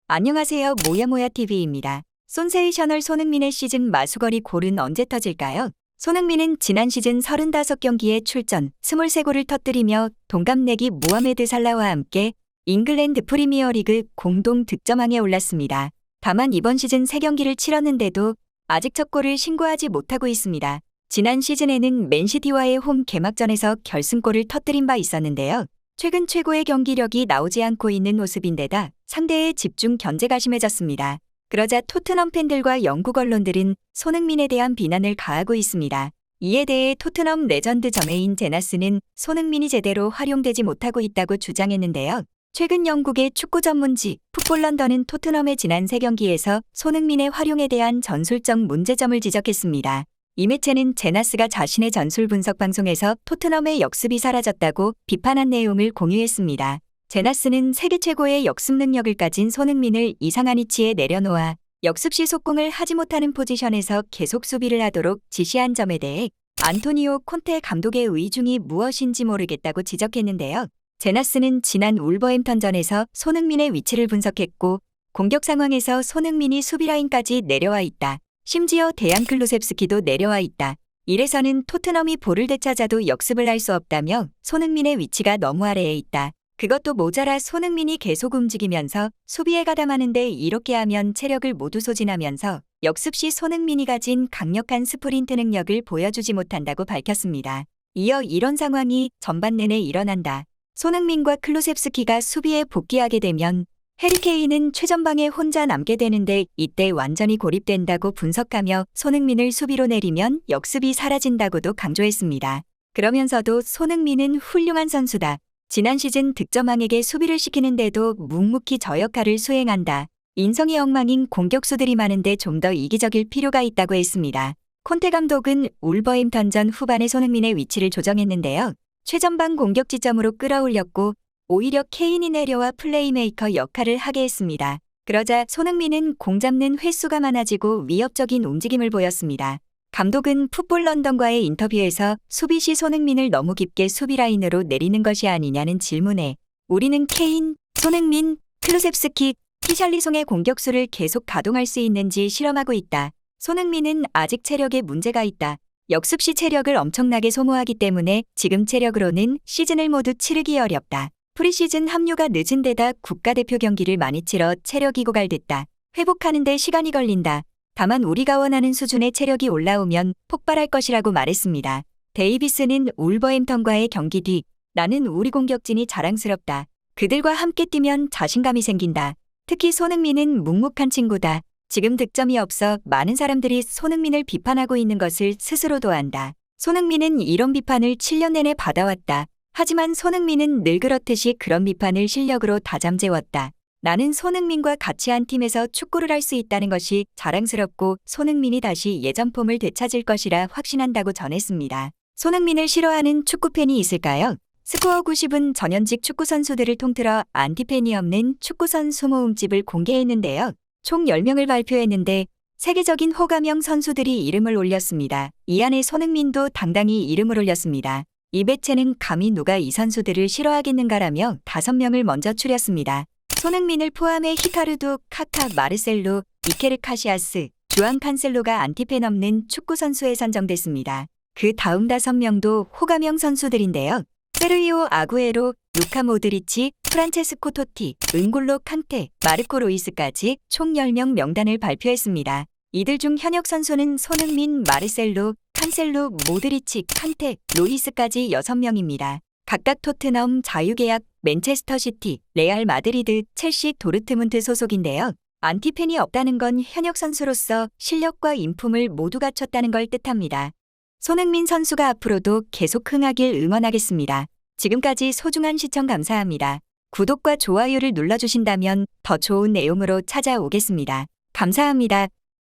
안녕하세요. 모야모야TV입니다. 센세이셔널 손흥민의 시즌 마수거리 골은 언제 터질까요? 손흥민은 지난 시즌 35경기에 출전, 23골을 터뜨리며 동갑내기 모하메드 살라와 함께 잉글랜드 프리미어리그 공동 득점왕에 올랐습니다. 다만 이번 시즌 3경기를 치렀는데도 아직 첫 골을 신고하지 못하고 있습니다. 지난 시즌에는 맨시티와의 홈 개막전에서 결승골을 터뜨린 바 있었는데요. 최근 최고의 경기력이 나오지 않고 있는 모습인데다 상대의 집중 견제가 심해졌습니다. 그러자 토트넘 팬들과 영국 언론들은 손흥민에 대한 비난을 가하고 있습니다. 이에 대해 토트넘 레전드 저메인 제나스는 손흥민이 제대로 활용되지 못하고 있다고 주장했는데요. 최근 영국의 축구 전문지 풋볼 런던은 토트넘의 지난 3경기에서 손흥민의 활용에 대한 전술적 문제점을 지적했습니다. 이 매체는 제나스가 자신의 전술 분석 방송에서 토트넘의 역습이 사라졌다고 비판한 내용을 공유했습니다. 제나스는 세계 최고의 역습 능력을 가진 손흥민을 이상한 위치에 내려놓아 역습 시 속공을 하지 못하는 포지션에서 계속 수비를 하도록 지시한 점에 대해 안토니오 콘테 감독의 의중이 무엇인지 모르겠다고 지적했는데요. 제나스는 지난 울버햄턴전에서 손흥민의 위치를 분석했고 공격 상황에서 손흥민이 수비 라인까지 내려와 있다. 심지어 데얀 클루셉스키도 내려와 있다. 이래서는 토트넘이 볼을 되찾아도 역습을 할 수 없다며 손흥민의 위치가 너무 아래에 있다. 그것도 모자라 손흥민이 계속 움직이면서 수비에 가담하는데 이렇게 하면 체력을 모두 소진하면서 역습 시 손흥민이 가진 강력한 스프린트 능력을 보여주지 못한다고 밝혔습니다. 이어 이런 상황이 전반 내내 일어난다. 손흥민과 클루셉스키가 수비에 복귀하게 되면 해리 케인은 최전방에 혼자 남게 되는데 이때 완전히 고립된다고 분석하며 손흥민을 수비로 내리면 역습이 사라진다고도 강조했습니다. 그러면서도 손흥민은 훌륭한 선수다. 지난 시즌 득점왕에게 수비를 시키는데도 묵묵히 저 역할을 수행한다. 인성이 엉망인 공격수들이 많은데 좀 더 이기적일 필요가 있다고 했습니다. 콘테 감독은 울버햄턴전 후반에 손흥민의 위치를 조정했는데요. 최전방 공격 지점으로 끌어올렸고 오히려 케인이 내려와 플레이메이커 역할을 하게 했습니다. 그러자 손흥민은 공 잡는 횟수가 많아지고 위협적인 움직임을 보였습니다. 감독은 풋볼 런던과의 인터뷰에서 수비 시 손흥민을 너무 깊게 수비 라인으로 내리는 것이 아니냐는 질문에 우리는 케인, 손흥민, 클루셉스키, 히샬리송의 공격수를 계속 가동할 수 있는지 실험하고 있다. 손흥민은 아직 체력에 문제가 있다. 역습 시 체력을 엄청나게 소모하기 때문에 지금 체력으로는 시즌을 모두 치르기 어렵다. 프리시즌 합류가 늦은 데다 국가대표 경기를 많이 치러 체력이 고갈됐다. 회복하는 데 시간이 걸린다. 다만 우리가 원하는 수준의 체력이 올라오면 폭발할 것이라고 말했습니다. 데이비스는 울버햄턴과의 경기 뒤 나는 우리 공격진이 자랑스럽다. 그들과 함께 뛰면 자신감이 생긴다. 특히 손흥민은 묵묵한 친구다. 지금 득점이 없어 많은 사람들이 손흥민을 비판하고 있는 것을 스스로도 안다. 손흥민은 이런 비판을 7년 내내 받아왔다. 하지만 손흥민은 늘 그렇듯이 그런 비판을 실력으로 다잠재웠다. 나는 손흥민과 같이 한 팀에서 축구를 할 수 있다는 것이 자랑스럽고 손흥민이 다시 예전 폼을 되찾을 것이라 확신한다고 전했습니다. 손흥민을 싫어하는 축구팬이 있을까요? 스코어 90은 전현직 축구 선수들을 통틀어 안티팬이 없는 축구선 수모음집을 공개했는데요. 총 10명을 발표했는데 세계적인 호감형 선수들이 이름을 올렸습니다. 이 안에 손흥민도 당당히 이름을 올렸습니다. 이 매체는 감히 누가 이 선수들을 싫어하겠는가라며 5명을 먼저 추렸습니다. 손흥민을 포함해 히카르도, 카카, 마르셀로, 이케르 카시아스, 주안 칸셀로가 안티팬 없는 축구 선수에 선정됐습니다. 그 다음 5명도 호감형 선수들인데요. 세르히오 아구에로, 루카 모드리치, 프란체스코 토티, 은골로 칸테, 마르코 로이스까지 총 10명 명단을 발표했습니다. 이들 중 현역 선수는 손흥민, 마르셀로, 칸셀로, 모드리치, 칸테, 로이스까지 6명입니다. 각각 토트넘, 자유계약, 맨체스터 시티, 레알 마드리드, 첼시, 도르트문트 소속인데요. 안티팬이 없다는 건 현역 선수로서 실력과 인품을 모두 갖췄다는 걸 뜻합니다. 손흥민 선수가 앞으로도 계속 흥하길 응원하겠습니다. 지금까지 소중한 시청 감사합니다. 구독과 좋아요를 눌러주신다면 더 좋은 내용으로 찾아오겠습니다. 감사합니다.